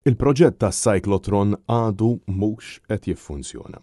Il-proġett ta' Cyclotron għadu mhux qed jiffunzjona.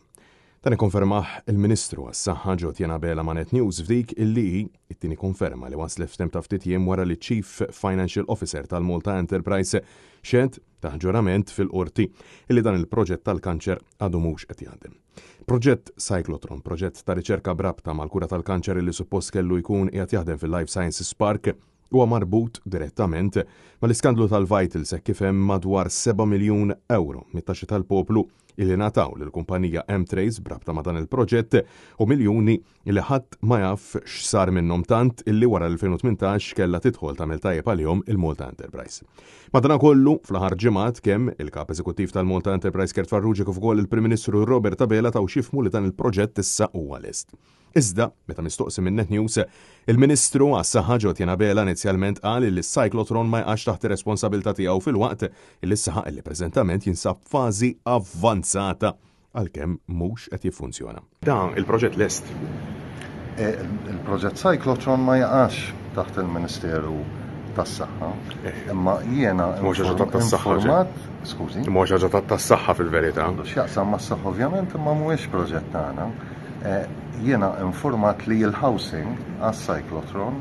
Dan ikkonfermah il-Ministru għas-Saħħa Ġotjana Bela ma' Net News f'dik illi it-tieni konferma li waslet f'temp ta' ftit jiem wara li Chief Financial Officer tal-Malta Enterprise xed ta' ġurament fil-qorti illi dan il-proġett tal-kanċer għadu mhux qed jaħdem. Proġett Cyclotron, proġett ta' riċerka brabta mal-kura tal-kanċer illi suppost kellu jkun qiegħed jaħdem fil-Life Sciences Park huwa marbut direttament mal-iskandlu tal-Vitals kif hemm madwar 7 miljun euro mit-taxxi tal-poplu illi nataw lill-kumpanija M-Trace brabta ma' dan il-proġett u miljuni illi ħadd ma jaf x'sar minnhom tant illi wara l-2018 kellha tidħol tagħmel tajjeb għalihom il-Malta Enterprise. Madankollu fl-aħħar ġimgħat kemm il-kap eżekuttiv tal-Malta Enterprise Gert Farrugia kif ukoll il-Prim Ministru Robert Abela taw xifmu li dan il-proġett issa huwa lest. Iżda, meta mistoqsi minn Net News, il-Ministru għas-Saħħa Ġotjana Bela inizjalment qal li s-Cyclotron ma jqax taħt ir-responsabilità tiegħu fil-waqt illi s-saħaq li preżentament jinsab f'fażi avvanzata għalkemm mhux qed jiffunzjona. Dan il-proġett lest. Il-proġett Cyclotron ma jaqax taħt il-Ministeru tas-Saħħa, imma jiena informat, skużi. Mhux ħaġa tas-saħħa fil-verità. X'jaqsam mas-saħħa ovvjament imma mhuwiex proġett tagħna. Jiena informat li l-housing għas-Cyclotron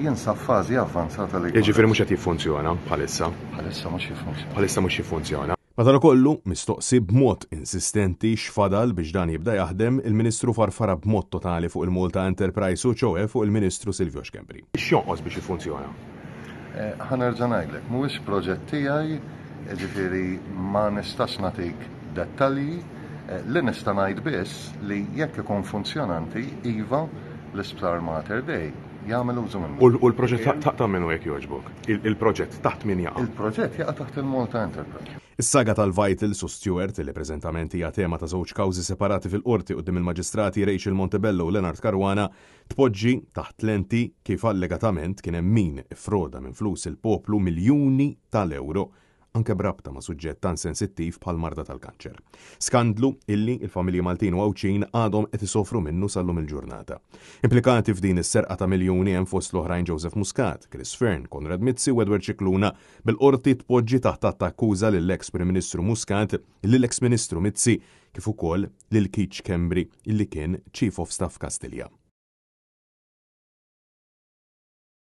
jinsab fażi avvanzata li. Jiġifieri mhux qed jiffunzjona bħalissa. Bħalissa mhux jiffunzjona. Madankollu mistoqsi b'mod insistenti x'fadal biex dan jibda jaħdem il-Ministru farfara b'mod totali fuq il-Malta Enterprise u ċoe fuq il-Ministru Silvio Xkembri. X'jonqos biex jiffunzjona? Ħanerġa' ngħidlek, mhuwiex proġett tiegħi, jiġifieri ma nistax nagħtik dettalji. Li nista' ngħid biss li jekk ikun funzjonanti iva l-Isptar Mater Dei jagħmel użu minnu. U l-proġett ta' minnu hekk jogħġbok? Il-proġett taħt min jaqa'? Il-proġett jaqa' taħt il-Malta Enterprise. Is-saga tal-Vitals u Stewart li preżentament hija tema ta' żewġ kawżi separati fil-qorti quddiem il-Maġistrati Rachel Montebello u Leonard Caruana tpoġġi taħt lenti kif allegatament kien hemm min ifroda minn flus il-poplu miljuni tal-euro anke brabta ma' suġġett tan sensittiv bħal marda tal-kanċer. Skandlu illi il-familji Maltin u Awċin għadhom qed isofru minnu sallum il-ġurnata. Implikati f'din is-serqa ta' miljuni hemm fost l-oħrajn Joseph Muscat, Chris Fern, Konrad Mizzi u Edward Cicluna bil-qorti tpoġġi taħt akkuża lill-eks Prim Ministru Muscat, lill-eks Ministru Mizzi kif ukoll lil Keith Schembri illi kien Chief of Staff Kastilja.